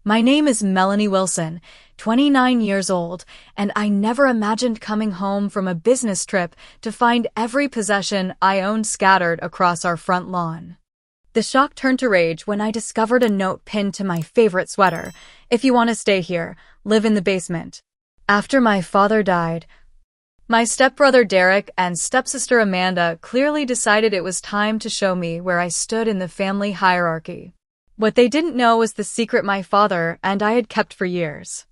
My name is Melanie Wilson, 29 years old, and I never imagined coming home from a business trip to find every possession I owned scattered across our front lawn. The shock turned to rage when I discovered a note pinned to my favorite sweater: "If you want to stay here, live in the basement." After my father died, my stepbrother Derek and stepsister Amanda clearly decided it was time to show me where I stood in the family hierarchy. What they didn't know was the secret my father and I had kept for years.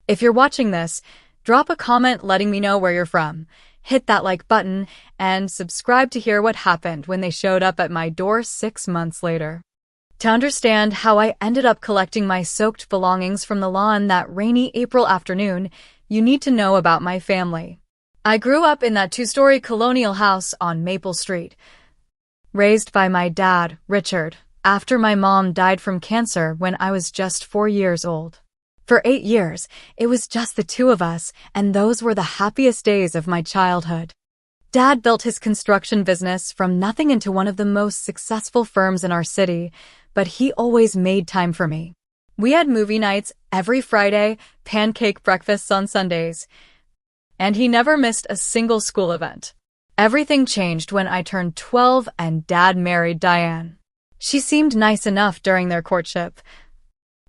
If you're watching this, drop a comment letting me know where you're from, hit that like button, and subscribe to hear what happened when they showed up at my door 6 months later. To understand how I ended up collecting my soaked belongings from the lawn that rainy April afternoon, you need to know about my family. I grew up in that 2-story colonial house on Maple Street, raised by my dad, Richard, after my mom died from cancer when I was just 4 years old. For 8 years, it was just the two of us, and those were the happiest days of my childhood. Dad built his construction business from nothing into one of the most successful firms in our city, but he always made time for me. We had movie nights every Friday, pancake breakfasts on Sundays, and he never missed a single school event. Everything changed when I turned 12 and Dad married Diane. She seemed nice enough during their courtship,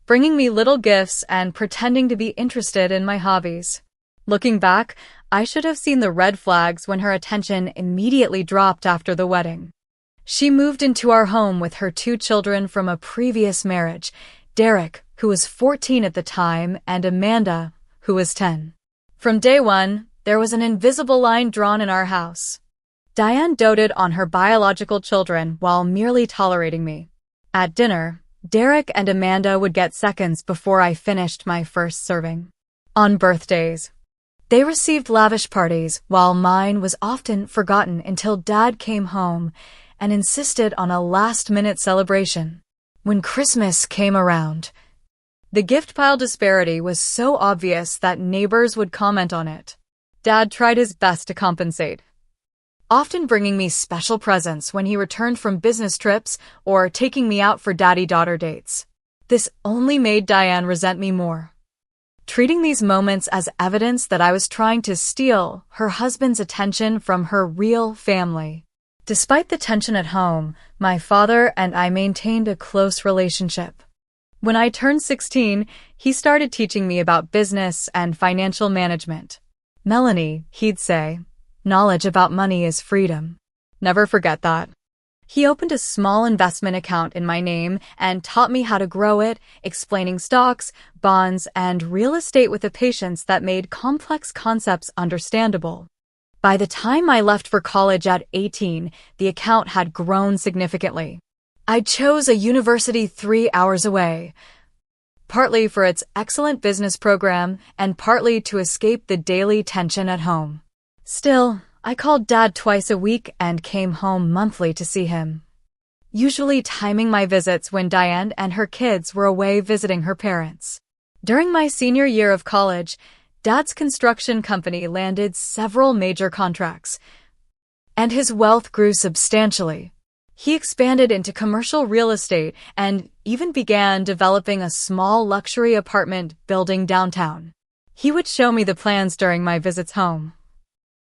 bringing me little gifts and pretending to be interested in my hobbies. Looking back, I should have seen the red flags when her attention immediately dropped after the wedding. She moved into our home with her 2 children from a previous marriage, Derek, who was 14 at the time, and Amanda, who was 10. From day one, there was an invisible line drawn in our house. Diane doted on her biological children while merely tolerating me. At dinner, Derek and Amanda would get seconds before I finished my first serving. On birthdays, they received lavish parties while mine was often forgotten until Dad came home and insisted on a last-minute celebration. When Christmas came around, the gift pile disparity was so obvious that neighbors would comment on it. Dad tried his best to compensate, often bringing me special presents when he returned from business trips or taking me out for daddy-daughter dates. This only made Diane resent me more, treating these moments as evidence that I was trying to steal her husband's attention from her real family. Despite the tension at home, my father and I maintained a close relationship. When I turned 16, he started teaching me about business and financial management. "Melanie," he'd say, "knowledge about money is freedom. Never forget that." He opened a small investment account in my name and taught me how to grow it, explaining stocks, bonds, and real estate with a patience that made complex concepts understandable. By the time I left for college at 18, the account had grown significantly. I chose a university 3 hours away, partly for its excellent business program and partly to escape the daily tension at home. Still, I called Dad twice a week and came home monthly to see him, usually timing my visits when Diane and her kids were away visiting her parents. During my senior year of college, Dad's construction company landed several major contracts, and his wealth grew substantially. He expanded into commercial real estate and even began developing a small luxury apartment building downtown. He would show me the plans during my visits home,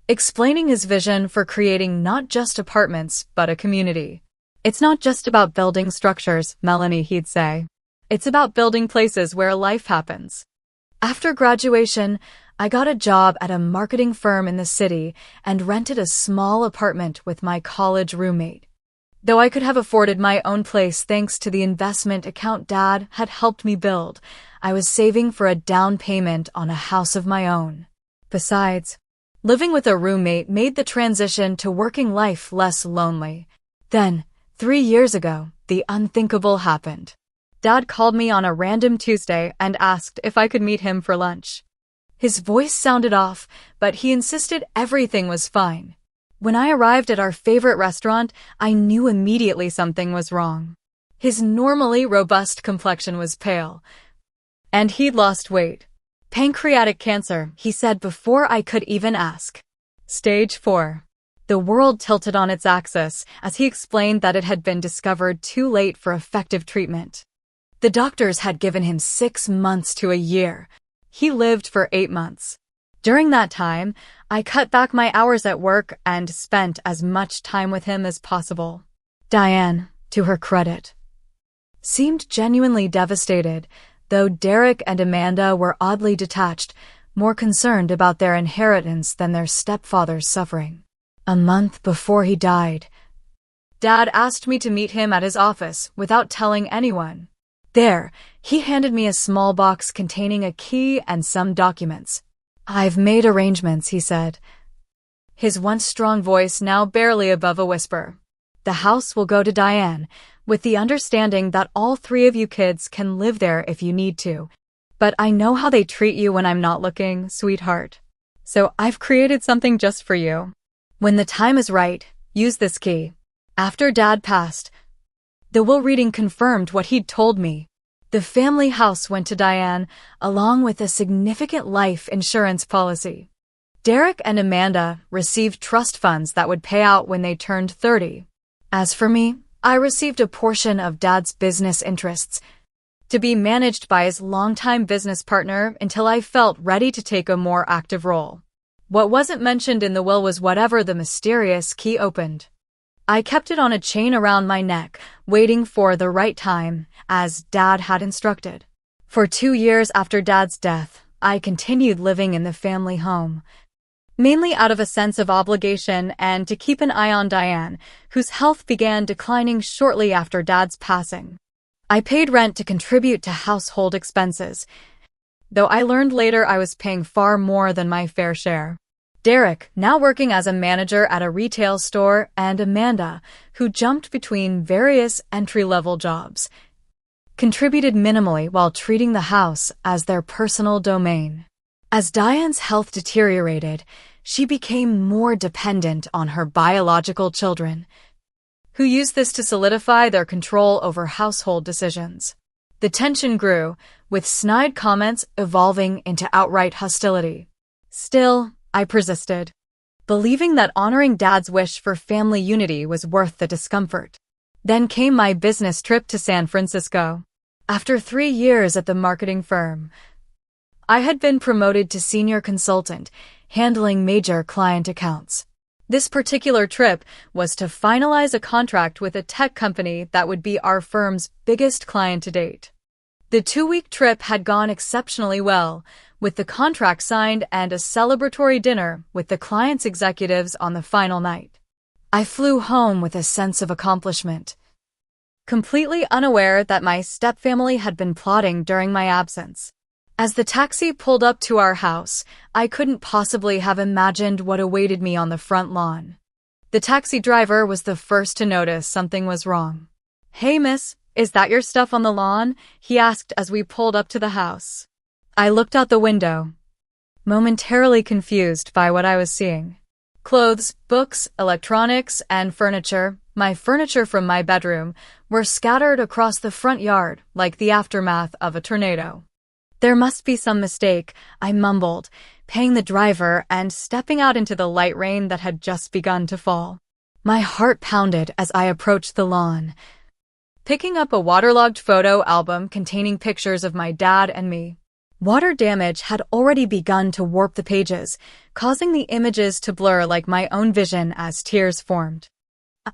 explaining his vision for creating not just apartments, but a community. "It's not just about building structures, Melanie," he'd say. "It's about building places where life happens." After graduation, I got a job at a marketing firm in the city and rented a small apartment with my college roommate. Though I could have afforded my own place thanks to the investment account Dad had helped me build, I was saving for a down payment on a house of my own. Besides, living with a roommate made the transition to working life less lonely. Then, 3 years ago, the unthinkable happened. Dad called me on a random Tuesday and asked if I could meet him for lunch. His voice sounded off, but he insisted everything was fine. When I arrived at our favorite restaurant, I knew immediately something was wrong. His normally robust complexion was pale, and he'd lost weight. "Pancreatic cancer," he said before I could even ask. "Stage 4. The world tilted on its axis as he explained that it had been discovered too late for effective treatment. The doctors had given him 6 months to a year. He lived for 8 months. During that time, I cut back my hours at work and spent as much time with him as possible. Diane, to her credit, seemed genuinely devastated, though Derek and Amanda were oddly detached, more concerned about their inheritance than their stepfather's suffering. A month before he died, Dad asked me to meet him at his office without telling anyone. There, he handed me a small box containing a key and some documents. "I've made arrangements," he said, his once strong voice now barely above a whisper. "The house will go to Diane, with the understanding that all 3 of you kids can live there if you need to. But I know how they treat you when I'm not looking, sweetheart. So I've created something just for you. When the time is right, use this key." After Dad passed, the will reading confirmed what he'd told me. The family house went to Diane, along with a significant life insurance policy. Derek and Amanda received trust funds that would pay out when they turned 30. As for me, I received a portion of Dad's business interests, to be managed by his longtime business partner until I felt ready to take a more active role. What wasn't mentioned in the will was whatever the mysterious key opened. I kept it on a chain around my neck, waiting for the right time, as Dad had instructed. For 2 years after Dad's death, I continued living in the family home, mainly out of a sense of obligation and to keep an eye on Diane, whose health began declining shortly after Dad's passing. I paid rent to contribute to household expenses, though I learned later I was paying far more than my fair share. Derek, now working as a manager at a retail store, and Amanda, who jumped between various entry-level jobs, contributed minimally while treating the house as their personal domain. As Diane's health deteriorated, she became more dependent on her biological children, who used this to solidify their control over household decisions. The tension grew, with snide comments evolving into outright hostility. Still, I persisted, believing that honoring Dad's wish for family unity was worth the discomfort. Then came my business trip to San Francisco. After 3 years at the marketing firm, I had been promoted to senior consultant, handling major client accounts. This particular trip was to finalize a contract with a tech company that would be our firm's biggest client to date. The 2-week trip had gone exceptionally well, with the contract signed and a celebratory dinner with the client's executives on the final night. I flew home with a sense of accomplishment, completely unaware that my stepfamily had been plotting during my absence. As the taxi pulled up to our house, I couldn't possibly have imagined what awaited me on the front lawn. The taxi driver was the first to notice something was wrong. "Hey, miss, is that your stuff on the lawn?" he asked as we pulled up to the house. I looked out the window, momentarily confused by what I was seeing. Clothes, books, electronics, and furniture, my furniture from my bedroom, were scattered across the front yard like the aftermath of a tornado. "There must be some mistake," I mumbled, paying the driver and stepping out into the light rain that had just begun to fall. My heart pounded as I approached the lawn, picking up a waterlogged photo album containing pictures of my dad and me. Water damage had already begun to warp the pages, causing the images to blur like my own vision as tears formed.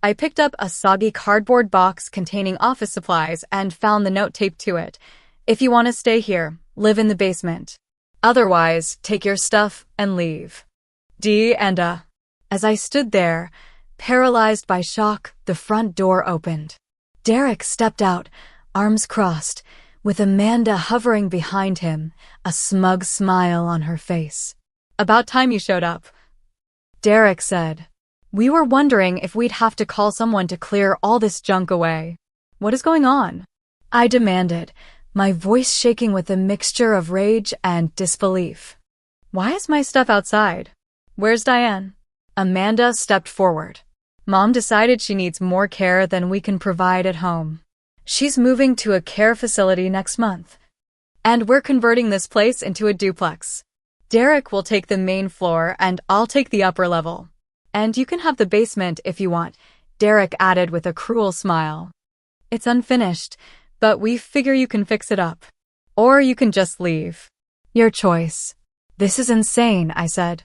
I picked up a soggy cardboard box containing office supplies and found the note taped to it. "If you want to stay here, live in the basement. Otherwise, take your stuff and leave. D. and As I stood there, paralyzed by shock, the front door opened. Derek stepped out, arms crossed, with Amanda hovering behind him, a smug smile on her face. "About time you showed up," Derek said. "We were wondering if we'd have to call someone to clear all this junk away. What is going on?" I demanded, my voice shaking with a mixture of rage and disbelief. "Why is my stuff outside? Where's Diane?" Amanda stepped forward. "Mom decided she needs more care than we can provide at home. She's moving to a care facility next month, and we're converting this place into a duplex. Derek will take the main floor and I'll take the upper level. And you can have the basement if you want," Derek added with a cruel smile. "It's unfinished, but we figure you can fix it up. Or you can just leave. Your choice. This is insane, I said,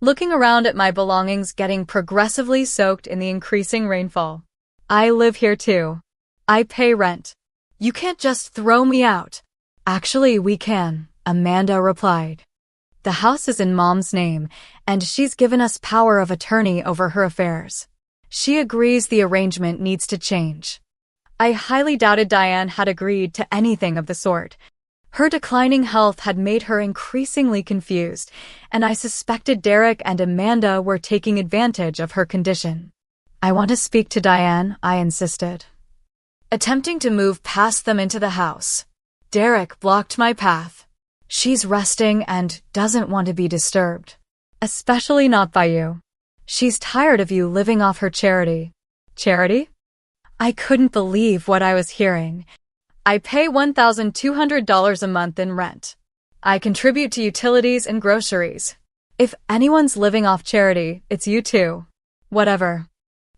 looking around at my belongings getting progressively soaked in the increasing rainfall. I live here too. I pay rent. You can't just throw me out. Actually, we can, Amanda replied. The house is in Mom's name, and she's given us power of attorney over her affairs. She agrees the arrangement needs to change. I highly doubted Diane had agreed to anything of the sort. Her declining health had made her increasingly confused, and I suspected Derek and Amanda were taking advantage of her condition. I want to speak to Diane, I insisted, attempting to move past them into the house. Derek blocked my path. She's resting and doesn't want to be disturbed. Especially not by you. She's tired of you living off her charity. Charity? I couldn't believe what I was hearing. I pay $1,200 a month in rent. I contribute to utilities and groceries. If anyone's living off charity, it's you too. Whatever.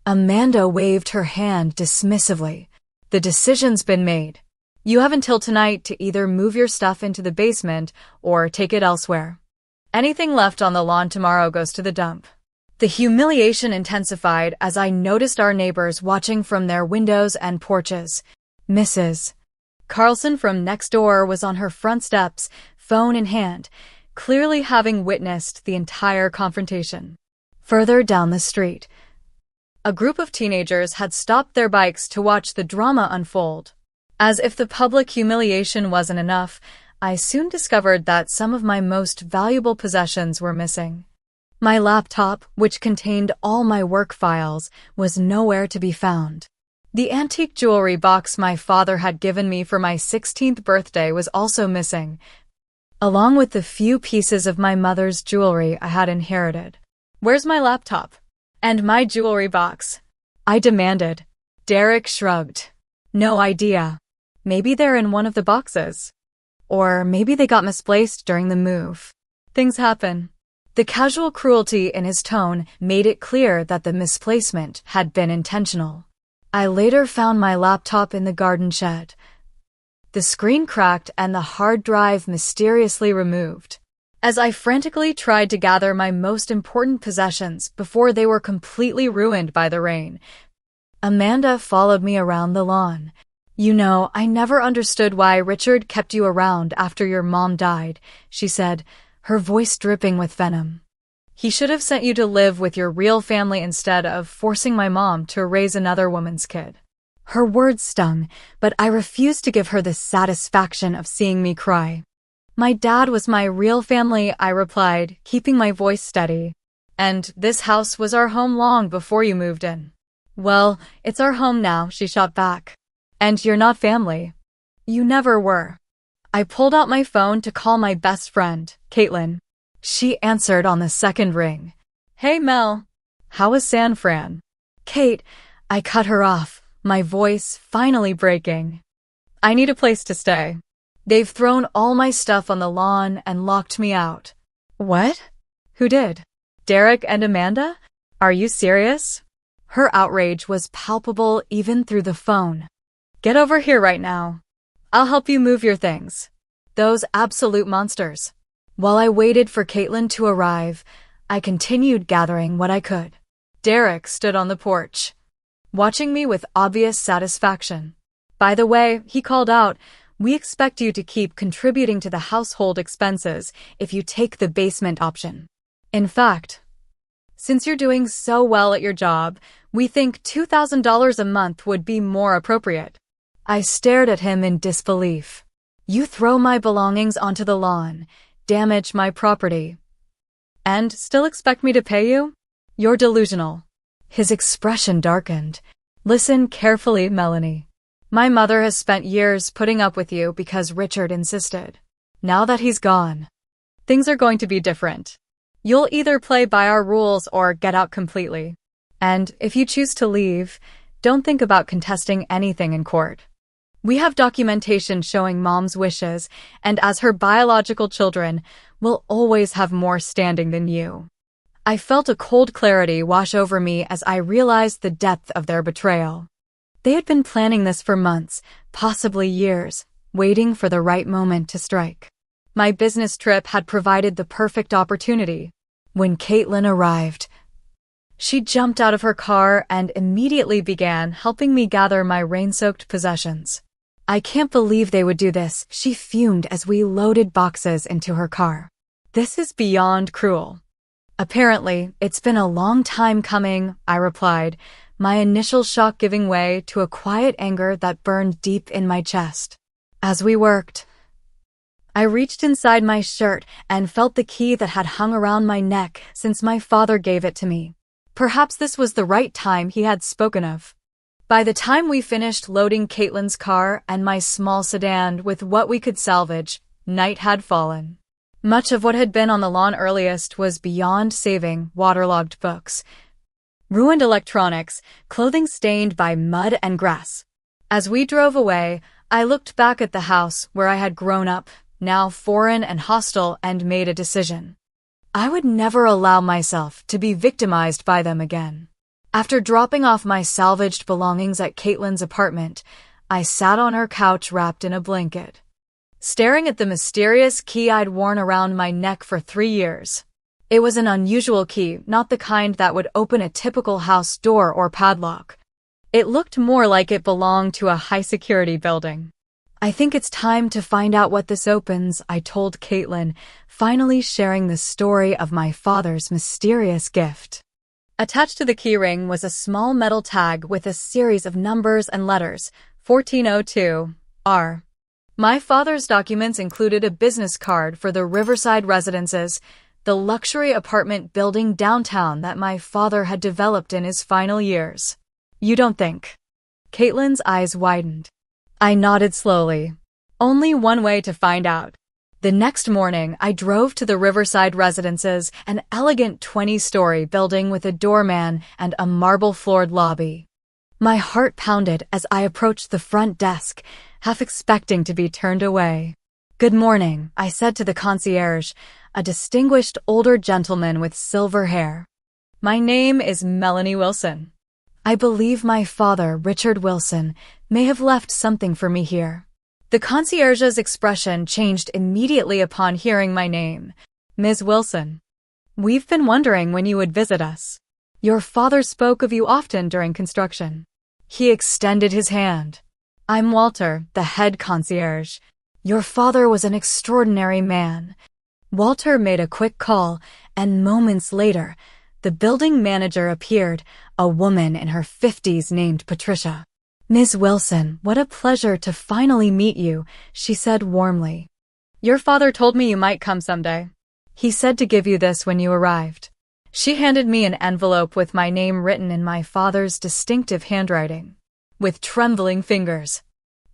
Amanda waved her hand dismissively. The decision's been made. You have until tonight to either move your stuff into the basement or take it elsewhere. Anything left on the lawn tomorrow goes to the dump. The humiliation intensified as I noticed our neighbors watching from their windows and porches. Mrs. Carlson from next door was on her front steps, phone in hand, clearly having witnessed the entire confrontation. Further down the street, a group of teenagers had stopped their bikes to watch the drama unfold. As if the public humiliation wasn't enough, I soon discovered that some of my most valuable possessions were missing. My laptop, which contained all my work files, was nowhere to be found. The antique jewelry box my father had given me for my 16th birthday was also missing, along with the few pieces of my mother's jewelry I had inherited. Where's my laptop? And my jewelry box? I demanded. Derek shrugged. No idea. Maybe they're in one of the boxes. Or maybe they got misplaced during the move. Things happen. The casual cruelty in his tone made it clear that the misplacement had been intentional. I later found my laptop in the garden shed. The screen cracked and the hard drive mysteriously removed. As I frantically tried to gather my most important possessions before they were completely ruined by the rain, Amanda followed me around the lawn. You know, I never understood why Richard kept you around after your mom died, she said, her voice dripping with venom. He should have sent you to live with your real family instead of forcing my mom to raise another woman's kid. Her words stung, but I refused to give her the satisfaction of seeing me cry. My dad was my real family, I replied, keeping my voice steady. And this house was our home long before you moved in. Well, it's our home now, she shot back. And you're not family. You never were. I pulled out my phone to call my best friend, Caitlin. She answered on the second ring. Hey Mel, how was San Fran? Kate, I cut her off, my voice finally breaking. I need a place to stay. They've thrown all my stuff on the lawn and locked me out. What? Who did? Derek and Amanda? Are you serious? Her outrage was palpable even through the phone. Get over here right now. I'll help you move your things. Those absolute monsters. While I waited for Caitlin to arrive, I continued gathering what I could. Derek stood on the porch, watching me with obvious satisfaction. By the way, he called out, we expect you to keep contributing to the household expenses if you take the basement option. In fact, since you're doing so well at your job, we think $2,000 a month would be more appropriate. I stared at him in disbelief. You throw my belongings onto the lawn, damage my property, and still expect me to pay you? You're delusional. His expression darkened. Listen carefully, Melanie. My mother has spent years putting up with you because Richard insisted. Now that he's gone, things are going to be different. You'll either play by our rules or get out completely. And if you choose to leave, don't think about contesting anything in court. We have documentation showing Mom's wishes, and as her biological children, we'll always have more standing than you. I felt a cold clarity wash over me as I realized the depth of their betrayal. They had been planning this for months, possibly years, waiting for the right moment to strike. My business trip had provided the perfect opportunity. When Caitlin arrived, she jumped out of her car and immediately began helping me gather my rain-soaked possessions. "I can't believe they would do this," she fumed as we loaded boxes into her car. "This is beyond cruel." "Apparently, it's been a long time coming," I replied, my initial shock giving way to a quiet anger that burned deep in my chest. As we worked, I reached inside my shirt and felt the key that had hung around my neck since my father gave it to me. Perhaps this was the right time he had spoken of. By the time we finished loading Caitlin's car and my small sedan with what we could salvage, night had fallen. Much of what had been on the lawn earliest was beyond saving: waterlogged books, ruined electronics, clothing stained by mud and grass. As we drove away, I looked back at the house where I had grown up, now foreign and hostile, and made a decision. I would never allow myself to be victimized by them again. After dropping off my salvaged belongings at Caitlin's apartment, I sat on her couch wrapped in a blanket, staring at the mysterious key I'd worn around my neck for 3 years. It was an unusual key, not the kind that would open a typical house door or padlock. It looked more like it belonged to a high-security building. "I think it's time to find out what this opens," I told Caitlin, finally sharing the story of my father's mysterious gift. Attached to the keyring was a small metal tag with a series of numbers and letters: 1402 R. My father's documents included a business card for the Riverside Residences, the luxury apartment building downtown that my father had developed in his final years. "You don't think?" Caitlin's eyes widened. I nodded slowly. Only one way to find out. The next morning, I drove to the Riverside Residences, an elegant 20-story building with a doorman and a marble-floored lobby. My heart pounded as I approached the front desk, half expecting to be turned away. "Good morning," I said to the concierge, a distinguished older gentleman with silver hair. "My name is Melanie Wilson. I believe my father, Richard Wilson, may have left something for me here." The concierge's expression changed immediately upon hearing my name. "Ms. Wilson, we've been wondering when you would visit us. Your father spoke of you often during construction." He extended his hand. "I'm Walter, the head concierge. Your father was an extraordinary man." Walter made a quick call, and moments later, the building manager appeared, a woman in her 50s named Patricia. "Ms. Wilson, what a pleasure to finally meet you," she said warmly. "Your father told me you might come someday. He said to give you this when you arrived." She handed me an envelope with my name written in my father's distinctive handwriting. With trembling fingers,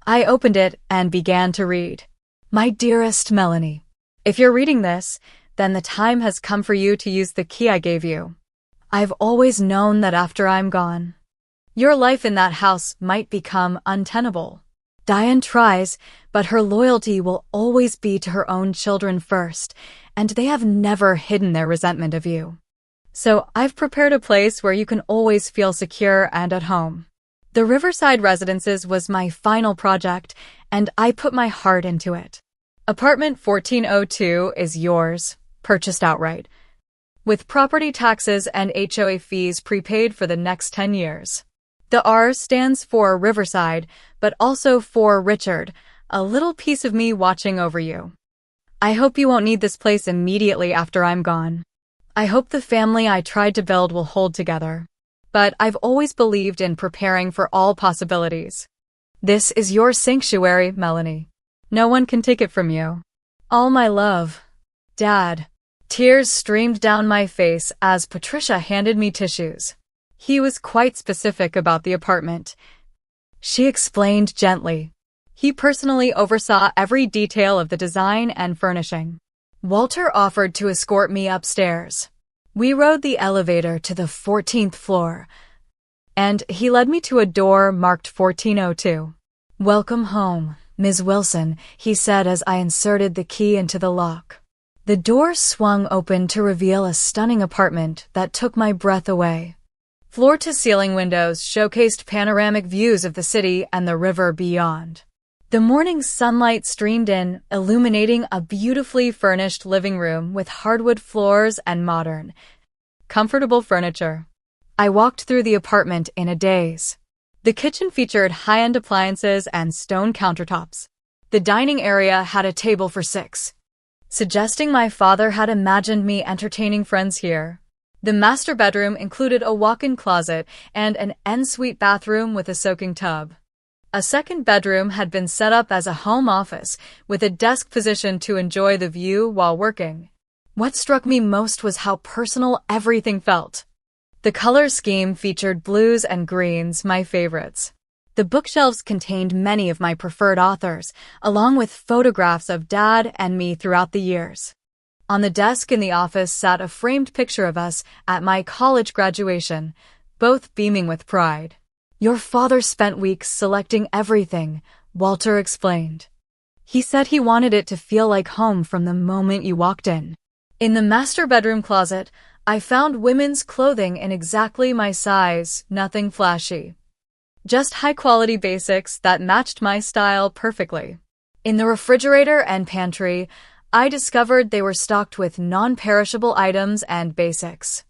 I opened it and began to read. "My dearest Melanie, if you're reading this, then the time has come for you to use the key I gave you. I've always known that after I'm gone, your life in that house might become untenable. Diane tries, but her loyalty will always be to her own children first, and they have never hidden their resentment of you. So I've prepared a place where you can always feel secure and at home." The Riverside Residences was my final project, and I put my heart into it. Apartment 1402 is yours, purchased outright, with property taxes and HOA fees prepaid for the next 10 years. The R stands for Riverside, but also for Richard, a little piece of me watching over you. I hope you won't need this place immediately after I'm gone. I hope the family I tried to build will hold together. But I've always believed in preparing for all possibilities. This is your sanctuary, Melanie. No one can take it from you. All my love. Dad. Tears streamed down my face as Patricia handed me tissues. He was quite specific about the apartment. She explained gently. He personally oversaw every detail of the design and furnishing. Walter offered to escort me upstairs. We rode the elevator to the 14th floor, and he led me to a door marked 1402. "Welcome home, Ms. Wilson," he said as I inserted the key into the lock. The door swung open to reveal a stunning apartment that took my breath away. Floor-to-ceiling windows showcased panoramic views of the city and the river beyond. The morning sunlight streamed in, illuminating a beautifully furnished living room with hardwood floors and modern, comfortable furniture. I walked through the apartment in a daze. The kitchen featured high-end appliances and stone countertops. The dining area had a table for 6, suggesting my father had imagined me entertaining friends here. The master bedroom included a walk-in closet and an ensuite bathroom with a soaking tub. A second bedroom had been set up as a home office, with a desk positioned to enjoy the view while working. What struck me most was how personal everything felt. The color scheme featured blues and greens, my favorites. The bookshelves contained many of my preferred authors, along with photographs of Dad and me throughout the years. On the desk in the office sat a framed picture of us at my college graduation, both beaming with pride. "Your father spent weeks selecting everything," Walter explained. "He said he wanted it to feel like home from the moment you walked in." In the master bedroom closet, I found women's clothing in exactly my size, nothing flashy. Just high-quality basics that matched my style perfectly. In the refrigerator and pantry, I discovered they were stocked with non-perishable items and basics.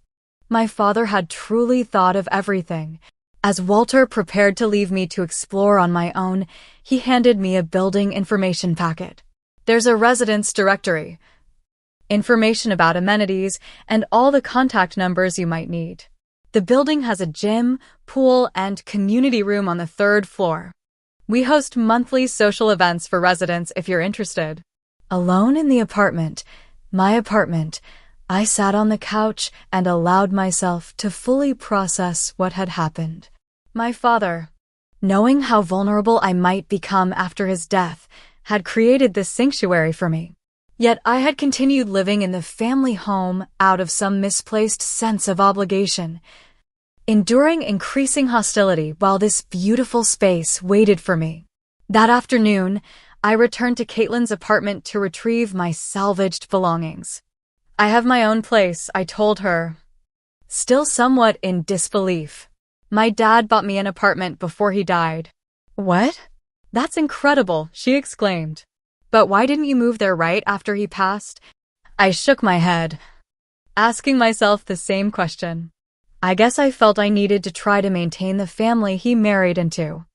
My father had truly thought of everything. As Walter prepared to leave me to explore on my own, he handed me a building information packet. There's a residence directory, information about amenities, and all the contact numbers you might need. The building has a gym, pool, and community room on the 3rd floor. We host monthly social events for residents if you're interested. Alone in the apartment, my apartment, I sat on the couch and allowed myself to fully process what had happened. My father, knowing how vulnerable I might become after his death, had created this sanctuary for me. Yet I had continued living in the family home out of some misplaced sense of obligation, enduring increasing hostility while this beautiful space waited for me. That afternoon, I returned to Caitlin's apartment to retrieve my salvaged belongings. "I have my own place," I told her, still somewhat in disbelief. "My dad bought me an apartment before he died." "What? That's incredible," she exclaimed. "But why didn't you move there right after he passed?" I shook my head, asking myself the same question. I guess I felt I needed to try to maintain the family he married into.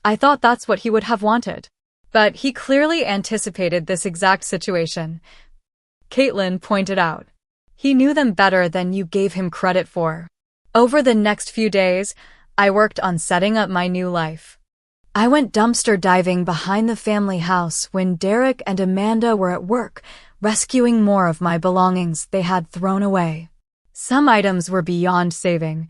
I thought that's what he would have wanted. But he clearly anticipated this exact situation, Caitlin pointed out. He knew them better than you gave him credit for. Over the next few days, I worked on setting up my new life. I went dumpster diving behind the family house when Derek and Amanda were at work, rescuing more of my belongings they had thrown away. Some items were beyond saving,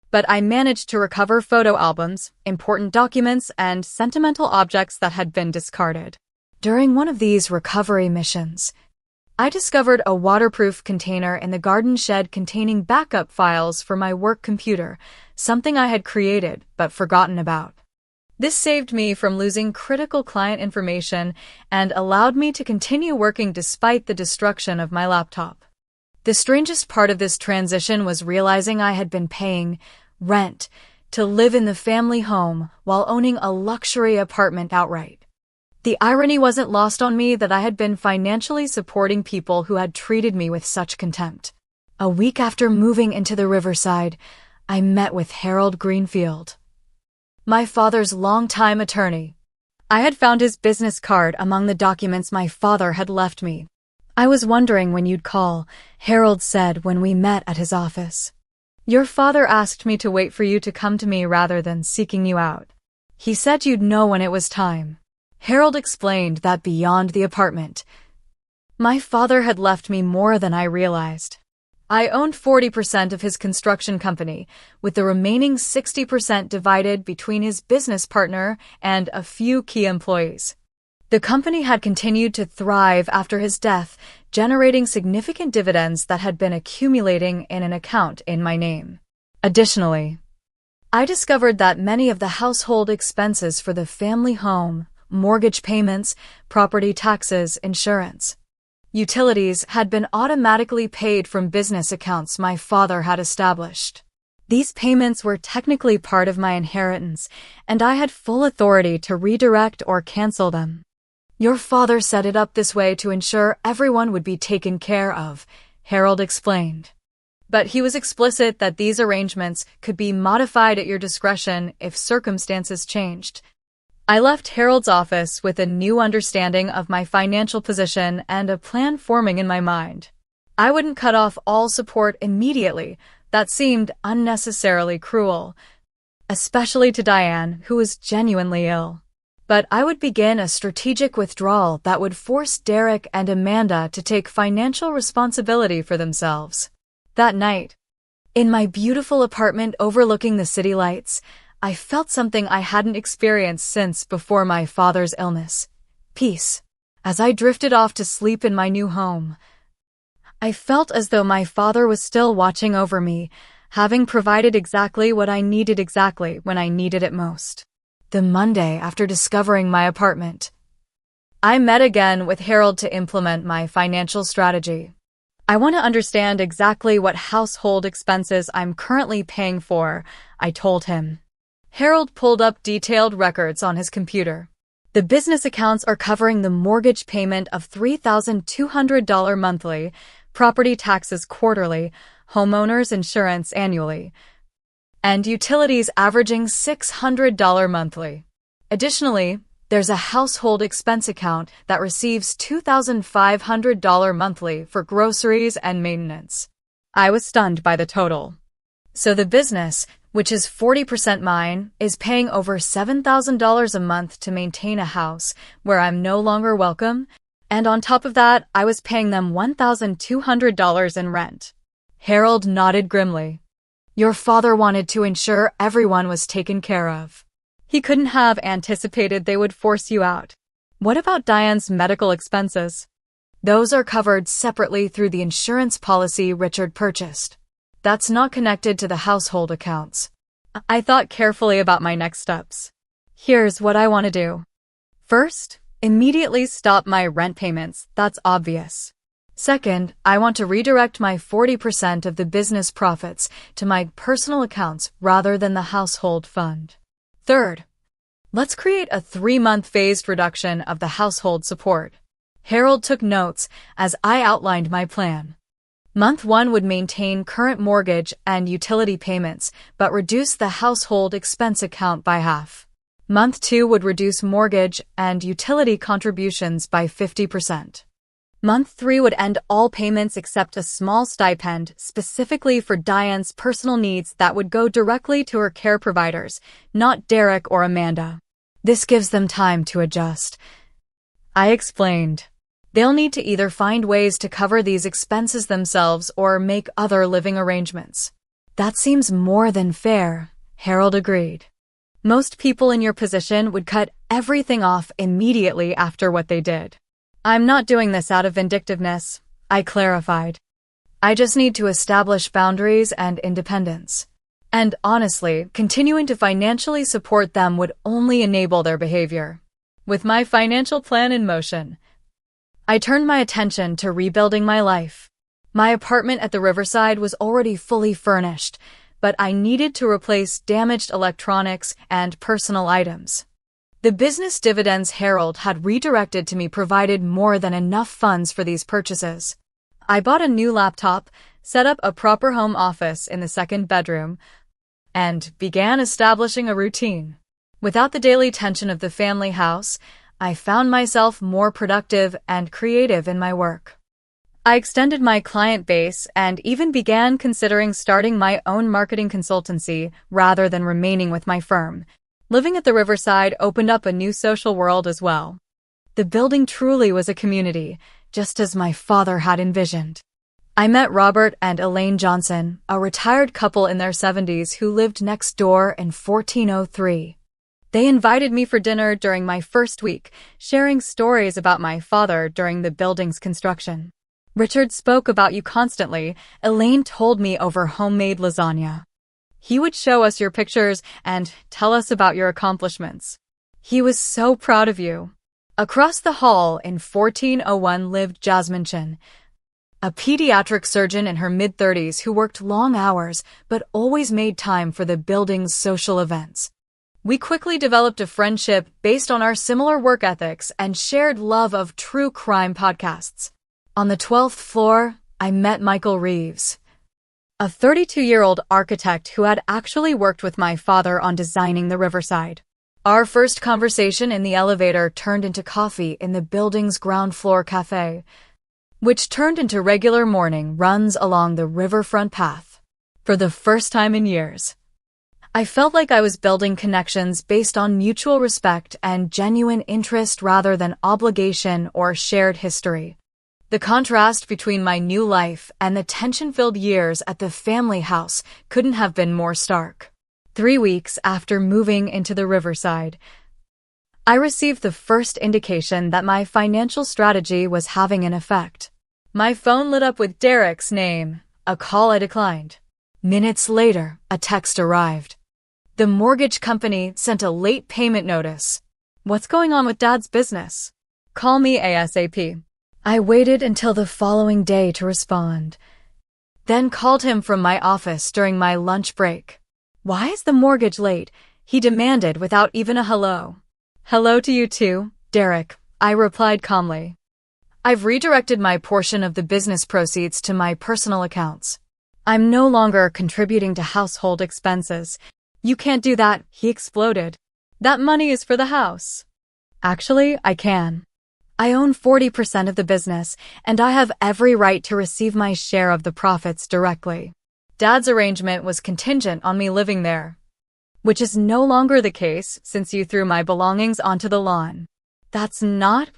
but I managed to recover photo albums, important documents, and sentimental objects that had been discarded. During one of these recovery missions, I discovered a waterproof container in the garden shed containing backup files for my work computer, something I had created but forgotten about. This saved me from losing critical client information and allowed me to continue working despite the destruction of my laptop. The strangest part of this transition was realizing I had been paying rent to live in the family home while owning a luxury apartment outright. The irony wasn't lost on me that I had been financially supporting people who had treated me with such contempt. A week after moving into the Riverside, I met with Harold Greenfield, my father's longtime attorney. I had found his business card among the documents my father had left me. "I was wondering when you'd call," Harold said when we met at his office. "Your father asked me to wait for you to come to me rather than seeking you out. He said you'd know when it was time." Harold explained that beyond the apartment, my father had left me more than I realized. I owned 40% of his construction company, with the remaining 60% divided between his business partner and a few key employees. The company had continued to thrive after his death, generating significant dividends that had been accumulating in an account in my name. Additionally, I discovered that many of the household expenses for the family home, mortgage payments, property taxes, insurance, utilities had been automatically paid from business accounts my father had established. These payments were technically part of my inheritance, and I had full authority to redirect or cancel them. Your father set it up this way to ensure everyone would be taken care of, Harold explained. But he was explicit that these arrangements could be modified at your discretion if circumstances changed. I left Harold's office with a new understanding of my financial position and a plan forming in my mind. I wouldn't cut off all support immediately. That seemed unnecessarily cruel, especially to Diane, who was genuinely ill. But I would begin a strategic withdrawal that would force Derek and Amanda to take financial responsibility for themselves. That night, in my beautiful apartment overlooking the city lights, I felt something I hadn't experienced since before my father's illness. Peace. As I drifted off to sleep in my new home, I felt as though my father was still watching over me, having provided exactly what I needed exactly when I needed it most. The Monday after discovering my apartment, I met again with Harold to implement my financial strategy. I want to understand exactly what household expenses I'm currently paying for, I told him. Harold pulled up detailed records on his computer. The business accounts are covering the mortgage payment of $3,200 monthly, property taxes quarterly, homeowners insurance annually, and utilities averaging $600 monthly. Additionally, there's a household expense account that receives $2,500 monthly for groceries and maintenance. I was stunned by the total. So the business, which is 40% mine, is paying over $7,000 a month to maintain a house where I'm no longer welcome, and on top of that, I was paying them $1,200 in rent. Harold nodded grimly. Your father wanted to ensure everyone was taken care of. He couldn't have anticipated they would force you out. What about Diane's medical expenses? Those are covered separately through the insurance policy Richard purchased. That's not connected to the household accounts. I thought carefully about my next steps. Here's what I want to do. First, immediately stop my rent payments. That's obvious. Second, I want to redirect my 40% of the business profits to my personal accounts rather than the household fund. Third, let's create a 3-month phased reduction of the household support. Harold took notes as I outlined my plan. Month 1 would maintain current mortgage and utility payments, but reduce the household expense account by half. Month 2 would reduce mortgage and utility contributions by 50%. Month 3 would end all payments except a small stipend specifically for Diane's personal needs that would go directly to her care providers, not Derek or Amanda. This gives them time to adjust. I explained. They'll need to either find ways to cover these expenses themselves or make other living arrangements. That seems more than fair, Harold agreed. Most people in your position would cut everything off immediately after what they did. I'm not doing this out of vindictiveness, I clarified. I just need to establish boundaries and independence. And honestly, continuing to financially support them would only enable their behavior. With my financial plan in motion, I turned my attention to rebuilding my life. My apartment at the Riverside was already fully furnished, but I needed to replace damaged electronics and personal items. The business dividends Harold had redirected to me provided more than enough funds for these purchases. I bought a new laptop, set up a proper home office in the second bedroom, and began establishing a routine. Without the daily tension of the family house, I found myself more productive and creative in my work. I extended my client base and even began considering starting my own marketing consultancy rather than remaining with my firm. Living at the Riverside opened up a new social world as well. The building truly was a community, just as my father had envisioned. I met Robert and Elaine Johnson, a retired couple in their 70s who lived next door in 1403. They invited me for dinner during my first week, sharing stories about my father during the building's construction. Richard spoke about you constantly, Elaine told me over homemade lasagna. He would show us your pictures and tell us about your accomplishments. He was so proud of you. Across the hall in 1401 lived Jasmine Chin, a pediatric surgeon in her mid-30s who worked long hours but always made time for the building's social events. We quickly developed a friendship based on our similar work ethics and shared love of true crime podcasts. On the 12th floor, I met Michael Reeves, a 32-year-old architect who had actually worked with my father on designing the Riverside. Our first conversation in the elevator turned into coffee in the building's ground floor cafe, which turned into regular morning runs along the riverfront path. For the first time in years, I felt like I was building connections based on mutual respect and genuine interest rather than obligation or shared history. The contrast between my new life and the tension-filled years at the family house couldn't have been more stark. 3 weeks after moving into the Riverside, I received the first indication that my financial strategy was having an effect. My phone lit up with Derek's name, a call I declined. Minutes later, a text arrived. The mortgage company sent a late payment notice. What's going on with Dad's business? Call me ASAP. I waited until the following day to respond, then called him from my office during my lunch break. Why is the mortgage late? He demanded without even a hello. Hello to you too, Derek, I replied calmly. I've redirected my portion of the business proceeds to my personal accounts. I'm no longer contributing to household expenses. You can't do that, he exploded. That money is for the house. Actually, I can. I own 40% of the business, and I have every right to receive my share of the profits directly. Dad's arrangement was contingent on me living there, which is no longer the case since you threw my belongings onto the lawn.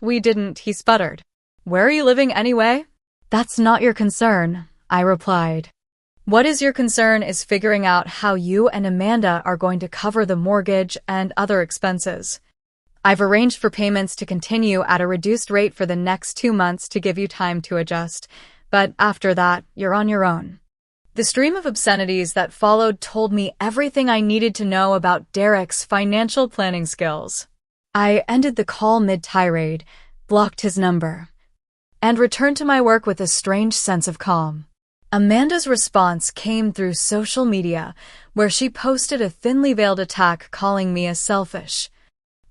We didn't, he sputtered. Where are you living anyway? That's not your concern, I replied. What is your concern is figuring out how you and Amanda are going to cover the mortgage and other expenses. I've arranged for payments to continue at a reduced rate for the next 2 months to give you time to adjust, but after that, you're on your own. The stream of obscenities that followed told me everything I needed to know about Derek's financial planning skills. I ended the call mid-tirade, blocked his number, and returned to my work with a strange sense of calm. Amanda's response came through social media, where she posted a thinly veiled attack calling me a selfish,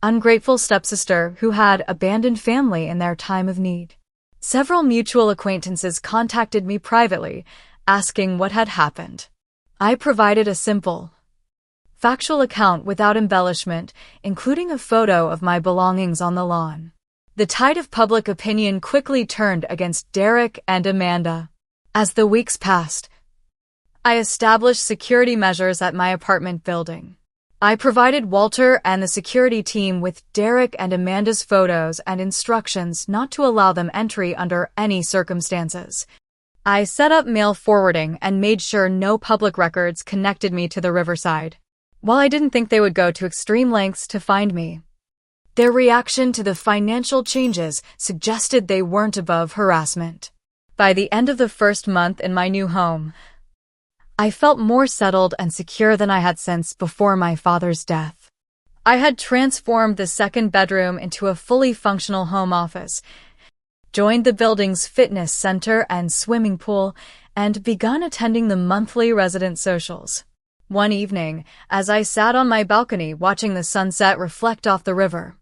ungrateful stepsister who had abandoned family in their time of need. Several mutual acquaintances contacted me privately, asking what had happened. I provided a simple, factual account without embellishment, including a photo of my belongings on the lawn. The tide of public opinion quickly turned against Derek and Amanda. As the weeks passed, I established security measures at my apartment building. I provided Walter and the security team with Derek and Amanda's photos and instructions not to allow them entry under any circumstances. I set up mail forwarding and made sure no public records connected me to the Riverside. While I didn't think they would go to extreme lengths to find me, their reaction to the financial changes suggested they weren't above harassment. By the end of the first month in my new home, I felt more settled and secure than I had since before my father's death. I had transformed the second bedroom into a fully functional home office, joined the building's fitness center and swimming pool, and begun attending the monthly resident socials. One evening, as I sat on my balcony watching the sunset reflect off the river,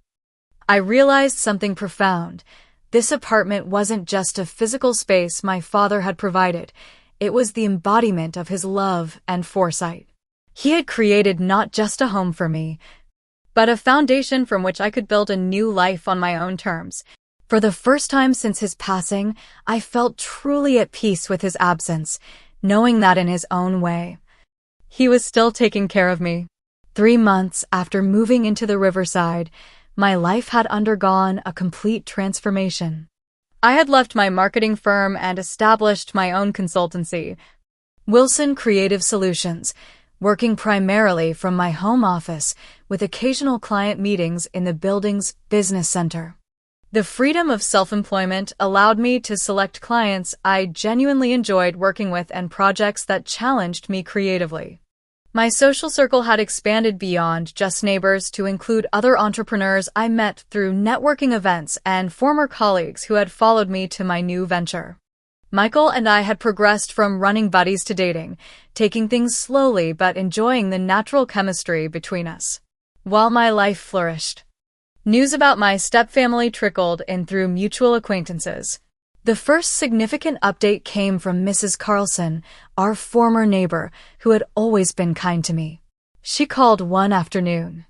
I realized something profound. This apartment wasn't just a physical space my father had provided. It was the embodiment of his love and foresight. He had created not just a home for me, but a foundation from which I could build a new life on my own terms. For the first time since his passing, I felt truly at peace with his absence, knowing that in his own way, he was still taking care of me. 3 months after moving into the Riverside, my life had undergone a complete transformation. I had left my marketing firm and established my own consultancy, Wilson Creative Solutions, working primarily from my home office with occasional client meetings in the building's business center. The freedom of self-employment allowed me to select clients I genuinely enjoyed working with and projects that challenged me creatively. My social circle had expanded beyond just neighbors to include other entrepreneurs I met through networking events and former colleagues who had followed me to my new venture. Michael and I had progressed from running buddies to dating, taking things slowly but enjoying the natural chemistry between us. While my life flourished, news about my stepfamily trickled in through mutual acquaintances. The first significant update came from Mrs. Carlson, our former neighbor, who had always been kind to me. She called one afternoon,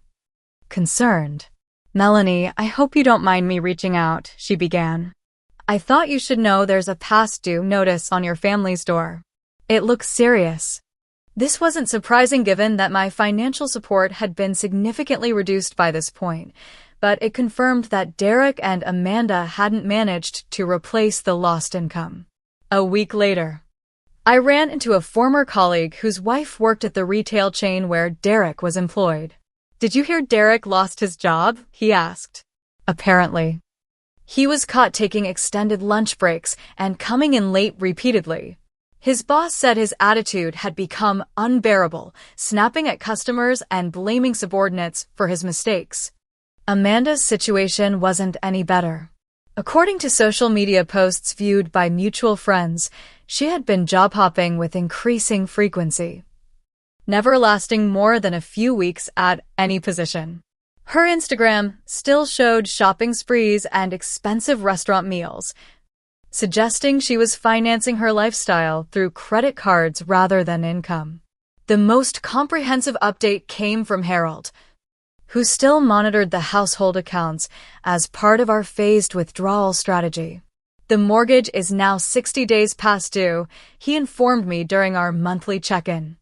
concerned. "Melanie, I hope you don't mind me reaching out," she began. "I thought you should know there's a past due notice on your family's door. It looks serious." This wasn't surprising given that my financial support had been significantly reduced by this point, but it confirmed that Derek and Amanda hadn't managed to replace the lost income. A week later, I ran into a former colleague whose wife worked at the retail chain where Derek was employed. "Did you hear Derek lost his job?" he asked. Apparently, he was caught taking extended lunch breaks and coming in late repeatedly. His boss said his attitude had become unbearable, snapping at customers and blaming subordinates for his mistakes. Amanda's situation wasn't any better. According to social media posts viewed by mutual friends, she had been job hopping with increasing frequency, never lasting more than a few weeks at any position. Her Instagram still showed shopping sprees and expensive restaurant meals, suggesting she was financing her lifestyle through credit cards rather than income. The most comprehensive update came from Harold, who still monitored the household accounts as part of our phased withdrawal strategy. "The mortgage is now 60 days past due," he informed me during our monthly check-in.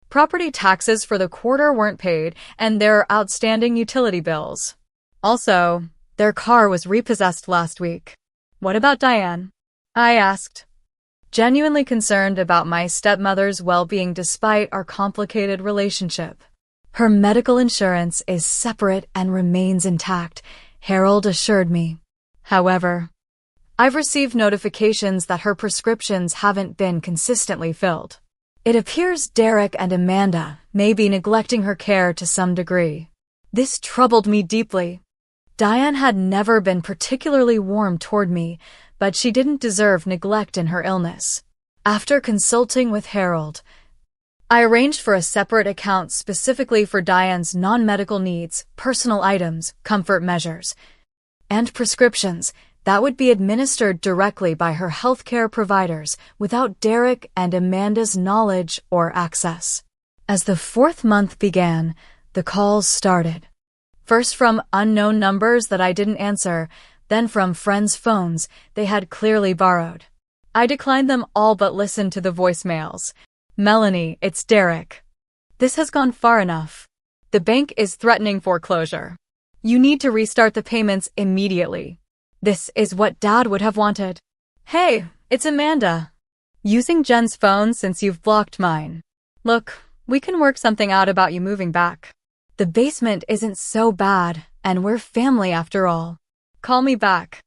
"Property taxes for the quarter weren't paid, and there are outstanding utility bills. Also, their car was repossessed last week." "What about Diane?" I asked, genuinely concerned about my stepmother's well-being despite our complicated relationship. "Her medical insurance is separate and remains intact," Harold assured me. "However, I've received notifications that her prescriptions haven't been consistently filled. It appears Derek and Amanda may be neglecting her care to some degree." This troubled me deeply. Diane had never been particularly warm toward me, but she didn't deserve neglect in her illness. After consulting with Harold, I arranged for a separate account specifically for Diane's non-medical needs, personal items, comfort measures, and prescriptions that would be administered directly by her healthcare providers without Derek and Amanda's knowledge or access. As the fourth month began, the calls started. First from unknown numbers that I didn't answer, then from friends' phones they had clearly borrowed. I declined them all but listened to the voicemails. "Melanie, it's Derek. This has gone far enough. The bank is threatening foreclosure. You need to restart the payments immediately. This is what Dad would have wanted." "Hey, it's Amanda. Using Jen's phone since you've blocked mine. Look, we can work something out about you moving back. The basement isn't so bad, and we're family after all. Call me back."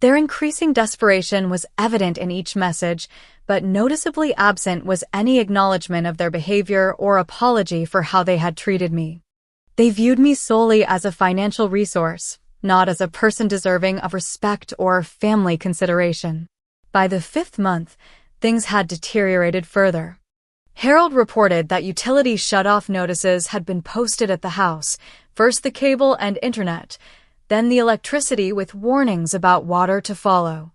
Their increasing desperation was evident in each message, but noticeably absent was any acknowledgement of their behavior or apology for how they had treated me. They viewed me solely as a financial resource, not as a person deserving of respect or family consideration. By the fifth month, things had deteriorated further. Harold reported that utility shut-off notices had been posted at the house, first the cable and internet, then the electricity with warnings about water to follow.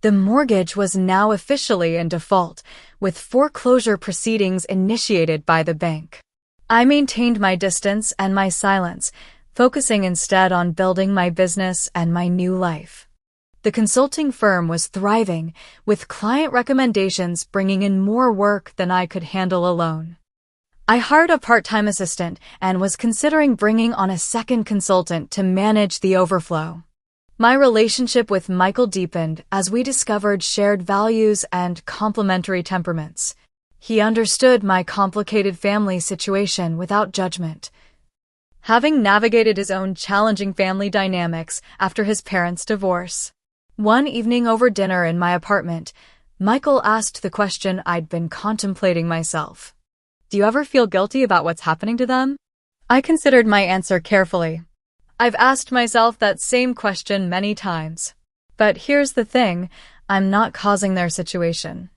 The mortgage was now officially in default, with foreclosure proceedings initiated by the bank. I maintained my distance and my silence, focusing instead on building my business and my new life. The consulting firm was thriving, with client recommendations bringing in more work than I could handle alone. I hired a part-time assistant and was considering bringing on a second consultant to manage the overflow. My relationship with Michael deepened as we discovered shared values and complementary temperaments. He understood my complicated family situation without judgment, having navigated his own challenging family dynamics after his parents' divorce. One evening over dinner in my apartment, Michael asked the question I'd been contemplating myself. "Do you ever feel guilty about what's happening to them?" I considered my answer carefully. I've asked myself that same question many times. But here's the thing, I'm not causing their situation.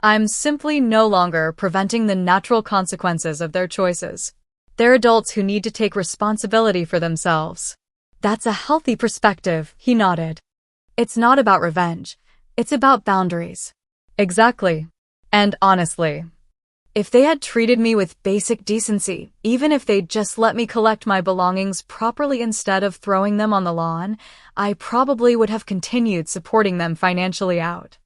I'm simply no longer preventing the natural consequences of their choices. They're adults who need to take responsibility for themselves. That's a healthy perspective, he nodded. It's not about revenge. It's about boundaries. Exactly. And honestly, if they had treated me with basic decency, even if they'd just let me collect my belongings properly instead of throwing them on the lawn, I probably would have continued supporting them financially out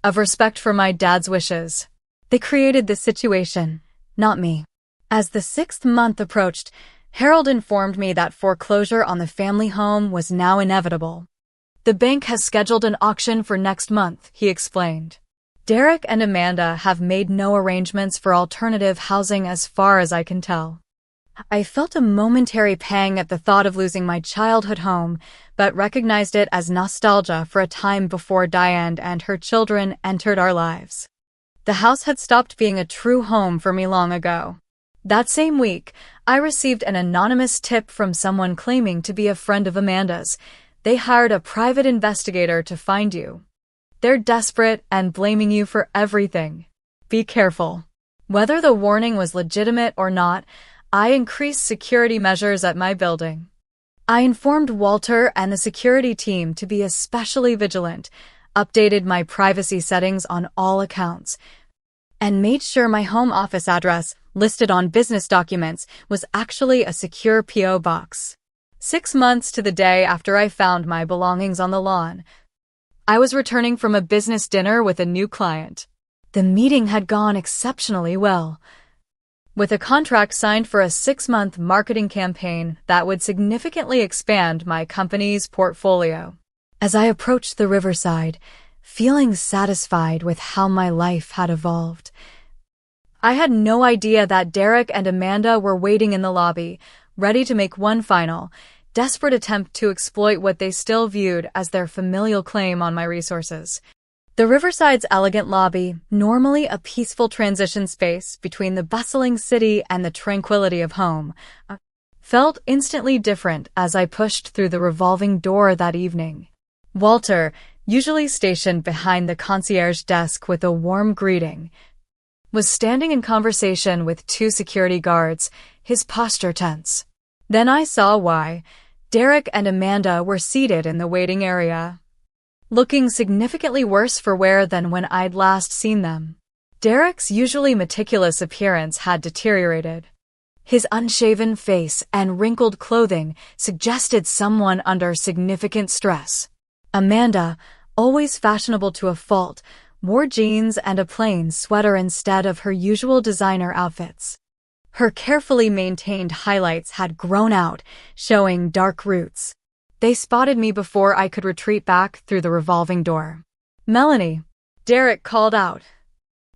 of respect for my dad's wishes. They created this situation, not me. As the 6th month approached, Harold informed me that foreclosure on the family home was now inevitable. The bank has scheduled an auction for next month, he explained. Derek and Amanda have made no arrangements for alternative housing as far as I can tell. I felt a momentary pang at the thought of losing my childhood home, but recognized it as nostalgia for a time before Diane and her children entered our lives. The house had stopped being a true home for me long ago. That same week, I received an anonymous tip from someone claiming to be a friend of Amanda's. They hired a private investigator to find you. They're desperate and blaming you for everything. Be careful. Whether the warning was legitimate or not, I increased security measures at my building. I informed Walter and the security team to be especially vigilant, updated my privacy settings on all accounts, and made sure my home office address, listed on business documents, was actually a secure P.O. box. 6 months to the day after I found my belongings on the lawn, I was returning from a business dinner with a new client. The meeting had gone exceptionally well, with a contract signed for a 6-month marketing campaign that would significantly expand my company's portfolio. As I approached the riverside, feeling satisfied with how my life had evolved, I had no idea that Derek and Amanda were waiting in the lobby, ready to make one final, desperate attempt to exploit what they still viewed as their familial claim on my resources. The Riverside's elegant lobby, normally a peaceful transition space between the bustling city and the tranquility of home, felt instantly different as I pushed through the revolving door that evening. Walter, usually stationed behind the concierge desk with a warm greeting, was standing in conversation with 2 security guards, his posture tense. Then I saw why. Derek and Amanda were seated in the waiting area, looking significantly worse for wear than when I'd last seen them. Derek's usually meticulous appearance had deteriorated. His unshaven face and wrinkled clothing suggested someone under significant stress. Amanda, always fashionable to a fault, wore jeans and a plain sweater instead of her usual designer outfits. Her carefully maintained highlights had grown out, showing dark roots. They spotted me before I could retreat back through the revolving door. "Melanie," Derek called out,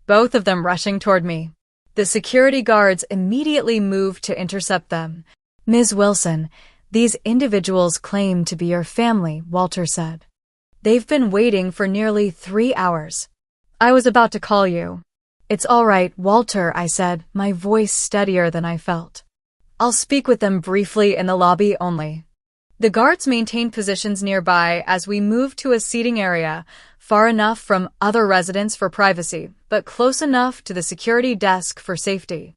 both of them rushing toward me. The security guards immediately moved to intercept them. "Ms. Wilson, these individuals claim to be your family," Walter said. "They've been waiting for nearly 3 hours. I was about to call you." "It's all right, Walter," I said, my voice steadier than I felt. "I'll speak with them briefly in the lobby only." The guards maintained positions nearby as we moved to a seating area, far enough from other residents for privacy, but close enough to the security desk for safety.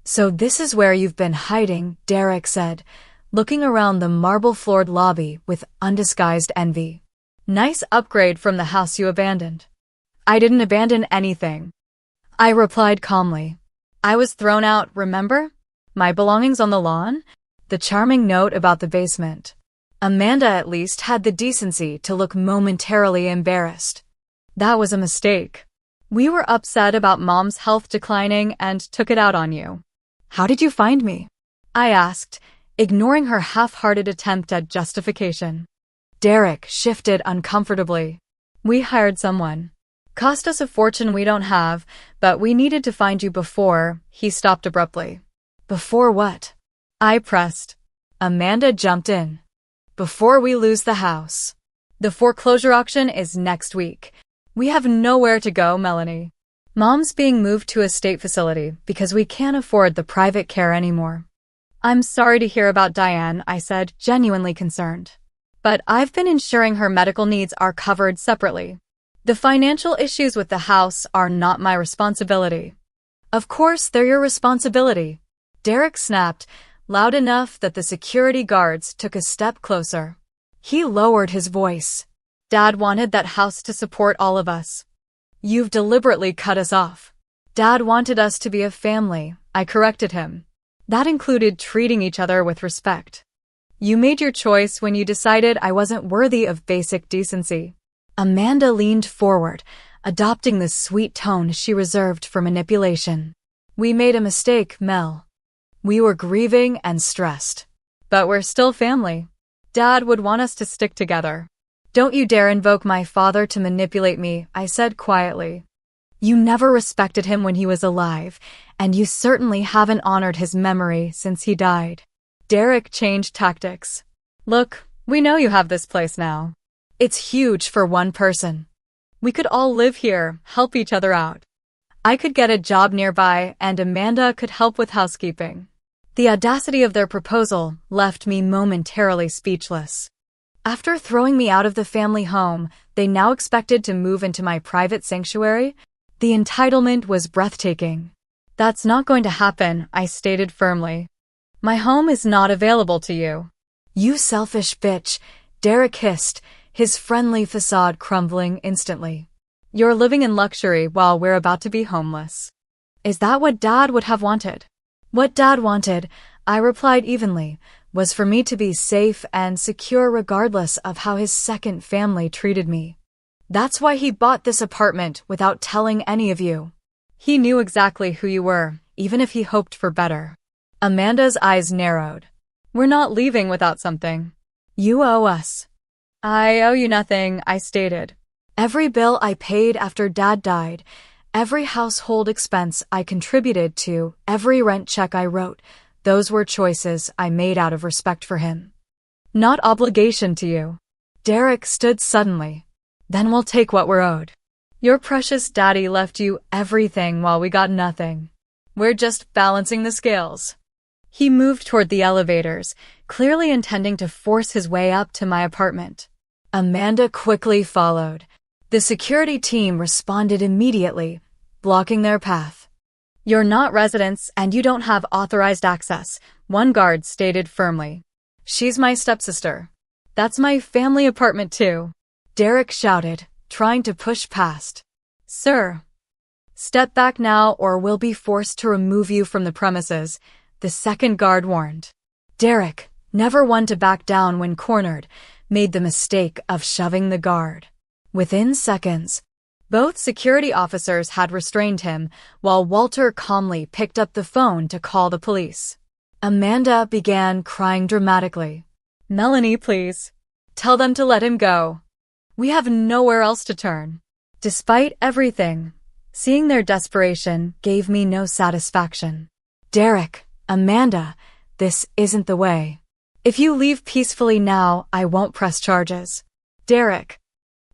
"So this is where you've been hiding," Derek said, looking around the marble-floored lobby with undisguised envy. "Nice upgrade from the house you abandoned." "I didn't abandon anything," I replied calmly. "I was thrown out, remember? My belongings on the lawn?" The charming note about the basement. Amanda at least had the decency to look momentarily embarrassed. "That was a mistake. We were upset about Mom's health declining and took it out on you." "How did you find me?" I asked, ignoring her half-hearted attempt at justification. Derek shifted uncomfortably. "We hired someone. Cost us a fortune we don't have, but we needed to find you before," he stopped abruptly. "Before what?" I pressed. Amanda jumped in. "Before we lose the house. The foreclosure auction is next week. We have nowhere to go, Melanie. Mom's being moved to a state facility because we can't afford the private care anymore." "I'm sorry to hear about Diane," I said, genuinely concerned. "But I've been ensuring her medical needs are covered separately." The financial issues with the house are not my responsibility. Of course, they're your responsibility. Derek snapped, loud enough that the security guards took a step closer. He lowered his voice. Dad wanted that house to support all of us. You've deliberately cut us off. Dad wanted us to be a family, I corrected him. That included treating each other with respect. You made your choice when you decided I wasn't worthy of basic decency. Amanda leaned forward, adopting the sweet tone she reserved for manipulation. We made a mistake, Mel. We were grieving and stressed. But we're still family. Dad would want us to stick together. Don't you dare invoke my father to manipulate me, I said quietly. You never respected him when he was alive, and you certainly haven't honored his memory since he died. Derek changed tactics. Look, we know you have this place now. It's huge for one person. We could all live here, help each other out. I could get a job nearby, and Amanda could help with housekeeping. The audacity of their proposal left me momentarily speechless. After throwing me out of the family home, they now expected to move into my private sanctuary? The entitlement was breathtaking. That's not going to happen, I stated firmly. My home is not available to you. You selfish bitch, Derek hissed, his friendly facade crumbling instantly. You're living in luxury while we're about to be homeless. Is that what Dad would have wanted? What Dad wanted, I replied evenly, was for me to be safe and secure regardless of how his second family treated me. That's why he bought this apartment without telling any of you. He knew exactly who you were, even if he hoped for better. Amanda's eyes narrowed. We're not leaving without something. You owe us. I owe you nothing, I stated. Every bill I paid after Dad died, every household expense I contributed to, every rent check I wrote, those were choices I made out of respect for him. Not obligation to you. Derek stood suddenly. Then we'll take what we're owed. Your precious daddy left you everything while we got nothing. We're just balancing the scales. He moved toward the elevators, clearly intending to force his way up to my apartment. Amanda quickly followed. The security team responded immediately, blocking their path. You're not residents and you don't have authorized access, one guard stated firmly. She's my stepsister. That's my family apartment too. Derek shouted, trying to push past. Sir, step back now or we'll be forced to remove you from the premises, the second guard warned. Derek, never one to back down when cornered, made the mistake of shoving the guard. Within seconds, both security officers had restrained him, while Walter calmly picked up the phone to call the police. Amanda began crying dramatically. Melanie, please. Tell them to let him go. We have nowhere else to turn. Despite everything, seeing their desperation gave me no satisfaction. Derek, Amanda, this isn't the way. If you leave peacefully now, I won't press charges. Derek,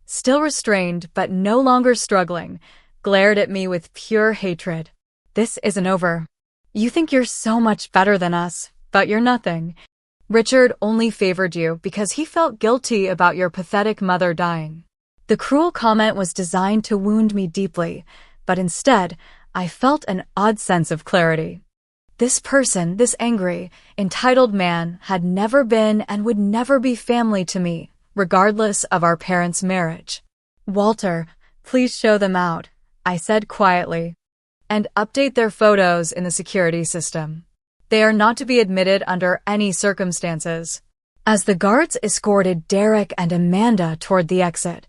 still restrained but no longer struggling, glared at me with pure hatred. This isn't over. You think you're so much better than us, but you're nothing. Richard only favored you because he felt guilty about your pathetic mother dying. The cruel comment was designed to wound me deeply, but instead, I felt an odd sense of clarity. This person, this angry, entitled man, had never been and would never be family to me, regardless of our parents' marriage. Walter, please show them out, I said quietly, and update their photos in the security system. They are not to be admitted under any circumstances. As the guards escorted Derek and Amanda toward the exit,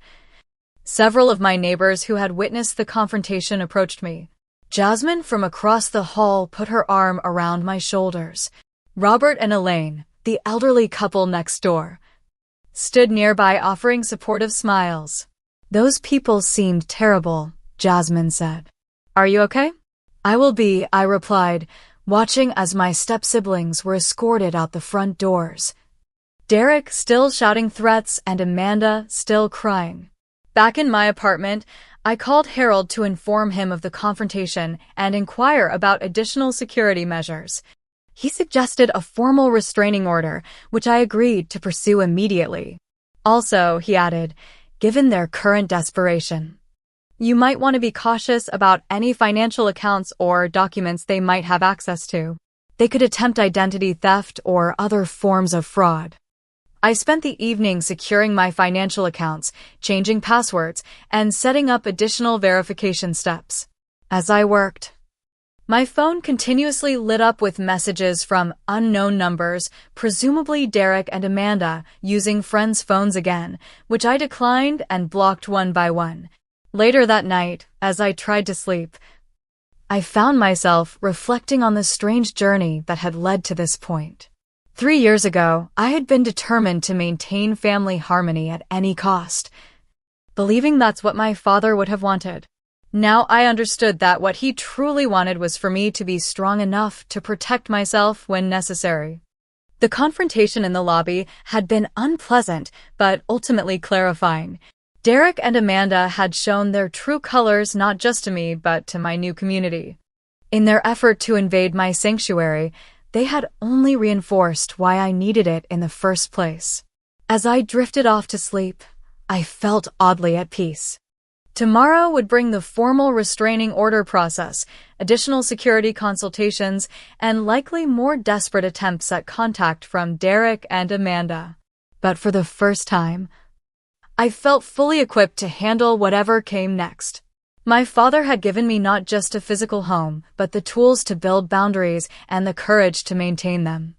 several of my neighbors who had witnessed the confrontation approached me. Jasmine from across the hall put her arm around my shoulders. Robert and Elaine, the elderly couple next door, stood nearby offering supportive smiles. Those people seemed terrible, Jasmine said. Are you okay? I will be, I replied, watching as my step-siblings were escorted out the front doors. Derek still shouting threats and Amanda still crying. Back in my apartment, I called Harold to inform him of the confrontation and inquire about additional security measures. He suggested a formal restraining order, which I agreed to pursue immediately. Also, he added, given their current desperation. You might want to be cautious about any financial accounts or documents they might have access to. They could attempt identity theft or other forms of fraud. I spent the evening securing my financial accounts, changing passwords, and setting up additional verification steps. As I worked, my phone continuously lit up with messages from unknown numbers, presumably Derek and Amanda, using friends' phones again, which I declined and blocked one by one. Later that night, as I tried to sleep, I found myself reflecting on the strange journey that had led to this point. 3 years ago, I had been determined to maintain family harmony at any cost, believing that's what my father would have wanted. Now I understood that what he truly wanted was for me to be strong enough to protect myself when necessary. The confrontation in the lobby had been unpleasant, but ultimately clarifying. Derek and Amanda had shown their true colors not just to me, but to my new community. In their effort to invade my sanctuary, they had only reinforced why I needed it in the first place. As I drifted off to sleep, I felt oddly at peace. Tomorrow would bring the formal restraining order process, additional security consultations, and likely more desperate attempts at contact from Derek and Amanda. But for the first time, I felt fully equipped to handle whatever came next. My father had given me not just a physical home, but the tools to build boundaries and the courage to maintain them.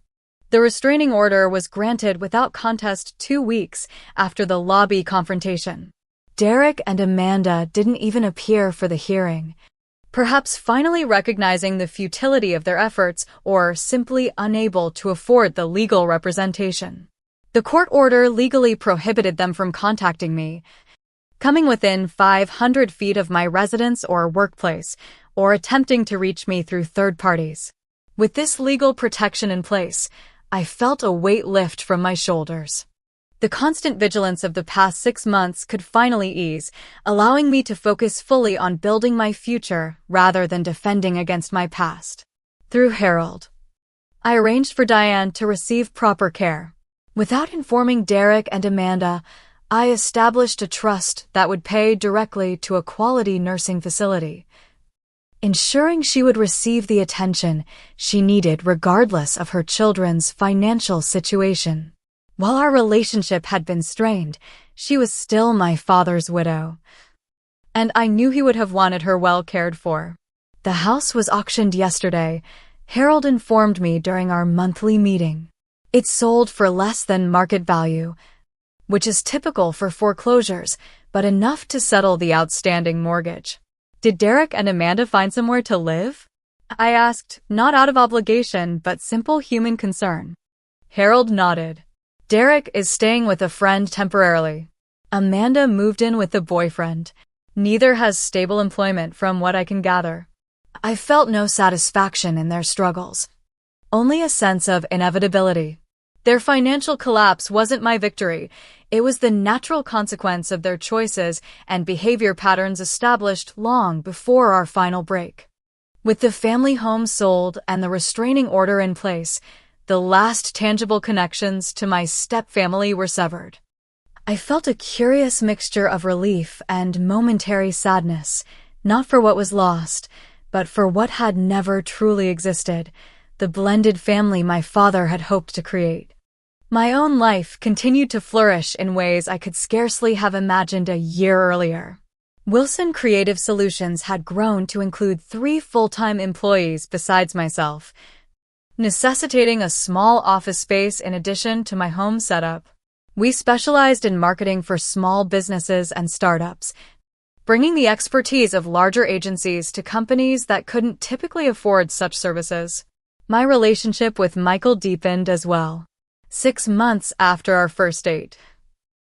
The restraining order was granted without contest 2 weeks after the lobby confrontation. Derek and Amanda didn't even appear for the hearing, perhaps finally recognizing the futility of their efforts or simply unable to afford the legal representation. The court order legally prohibited them from contacting me, coming within 500 feet of my residence or workplace, or attempting to reach me through third parties. With this legal protection in place, I felt a weight lift from my shoulders. The constant vigilance of the past 6 months could finally ease, allowing me to focus fully on building my future rather than defending against my past. Through Harold, I arranged for Diane to receive proper care. Without informing Derek and Amanda, I established a trust that would pay directly to a quality nursing facility, ensuring she would receive the attention she needed regardless of her children's financial situation. While our relationship had been strained, she was still my father's widow, and I knew he would have wanted her well cared for. The house was auctioned yesterday, Harold informed me during our monthly meeting. It sold for less than market value, which is typical for foreclosures, but enough to settle the outstanding mortgage. Did Derek and Amanda find somewhere to live? I asked, not out of obligation, but simple human concern. Harold nodded. Derek is staying with a friend temporarily. Amanda moved in with a boyfriend. Neither has stable employment from what I can gather. I felt no satisfaction in their struggles, only a sense of inevitability. Their financial collapse wasn't my victory. It was the natural consequence of their choices and behavior patterns established long before our final break. With the family home sold and the restraining order in place, the last tangible connections to my stepfamily were severed. I felt a curious mixture of relief and momentary sadness, not for what was lost, but for what had never truly existed, the blended family my father had hoped to create. My own life continued to flourish in ways I could scarcely have imagined a year earlier. Wilson Creative Solutions had grown to include 3 full-time employees besides myself, necessitating a small office space in addition to my home setup. We specialized in marketing for small businesses and startups, bringing the expertise of larger agencies to companies that couldn't typically afford such services. My relationship with Michael deepened as well. 6 months after our first date,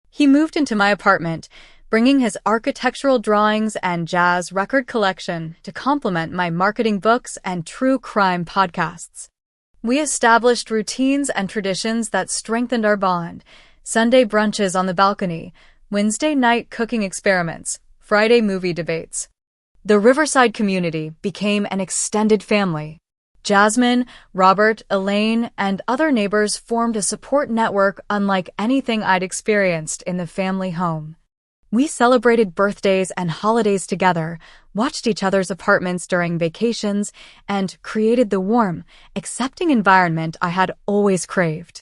he moved into my apartment, bringing his architectural drawings and jazz record collection to complement my marketing books and true crime podcasts. We established routines and traditions that strengthened our bond: Sunday brunches on the balcony, Wednesday night cooking experiments, Friday movie debates. The Riverside community became an extended family. Jasmine, Robert, Elaine, and other neighbors formed a support network unlike anything I'd experienced in the family home. We celebrated birthdays and holidays together, watched each other's apartments during vacations, and created the warm, accepting environment I had always craved.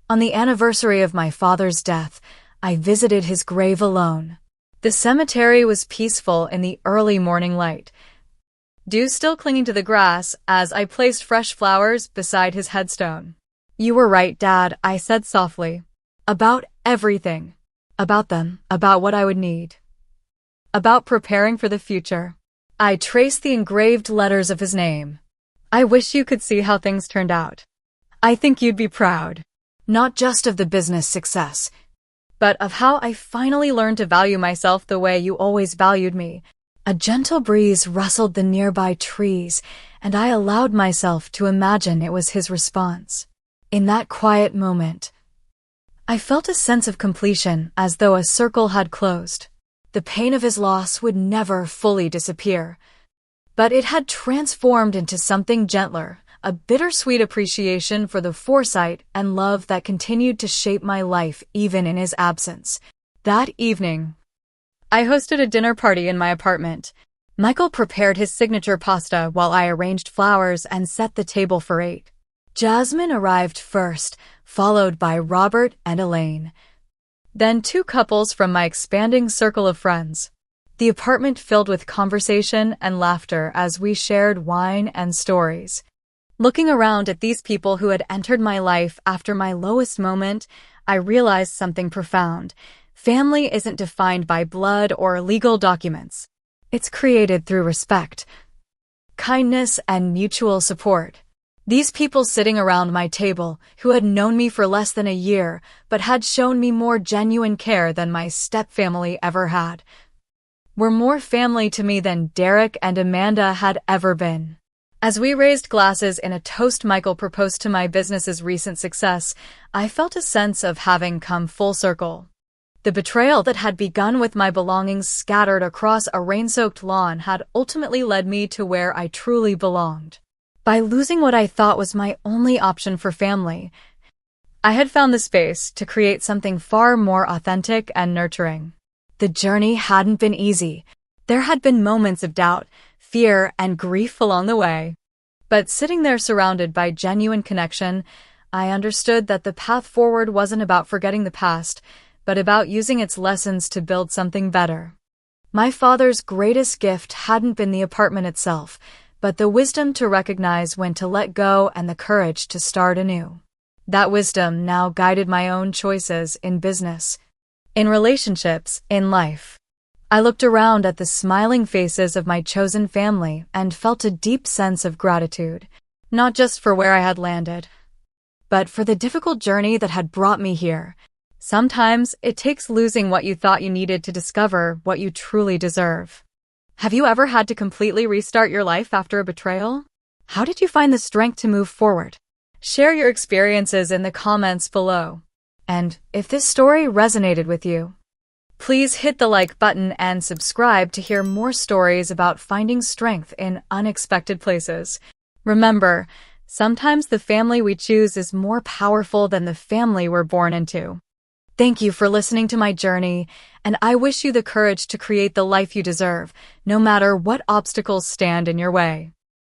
On the anniversary of my father's death, I visited his grave alone. The cemetery was peaceful in the early morning light, dew still clinging to the grass as I placed fresh flowers beside his headstone. "You were right, Dad," I said softly. "About everything. About them, about what I would need. About preparing for the future." I traced the engraved letters of his name. "I wish you could see how things turned out. I think you'd be proud. Not just of the business success, but of how I finally learned to value myself the way you always valued me." A gentle breeze rustled the nearby trees, and I allowed myself to imagine it was his response. In that quiet moment, I felt a sense of completion, as though a circle had closed. The pain of his loss would never fully disappear, but it had transformed into something gentler, a bittersweet appreciation for the foresight and love that continued to shape my life even in his absence. That evening, I hosted a dinner party in my apartment. Michael prepared his signature pasta while I arranged flowers and set the table for 8. Jasmine arrived first, followed by Robert and Elaine. Then 2 couples from my expanding circle of friends. The apartment filled with conversation and laughter as we shared wine and stories. Looking around at these people who had entered my life after my lowest moment, I realized something profound. Family isn't defined by blood or legal documents. It's created through respect, kindness, and mutual support. These people sitting around my table, who had known me for less than a year, but had shown me more genuine care than my stepfamily ever had, were more family to me than Derek and Amanda had ever been. As we raised glasses in a toast Michael proposed to my business's recent success, I felt a sense of having come full circle. The betrayal that had begun with my belongings scattered across a rain-soaked lawn had ultimately led me to where I truly belonged. By losing what I thought was my only option for family, I had found the space to create something far more authentic and nurturing. The journey hadn't been easy. There had been moments of doubt, fear, and grief along the way. But sitting there surrounded by genuine connection, I understood that the path forward wasn't about forgetting the past, but about using its lessons to build something better. My father's greatest gift hadn't been the apartment itself, but the wisdom to recognize when to let go and the courage to start anew. That wisdom now guided my own choices in business, in relationships, in life. I looked around at the smiling faces of my chosen family and felt a deep sense of gratitude, not just for where I had landed, but for the difficult journey that had brought me here. Sometimes it takes losing what you thought you needed to discover what you truly deserve. Have you ever had to completely restart your life after a betrayal? How did you find the strength to move forward? Share your experiences in the comments below. And if this story resonated with you, please hit the like button and subscribe to hear more stories about finding strength in unexpected places. Remember, sometimes the family we choose is more powerful than the family we're born into. Thank you for listening to my journey, and I wish you the courage to create the life you deserve, no matter what obstacles stand in your way.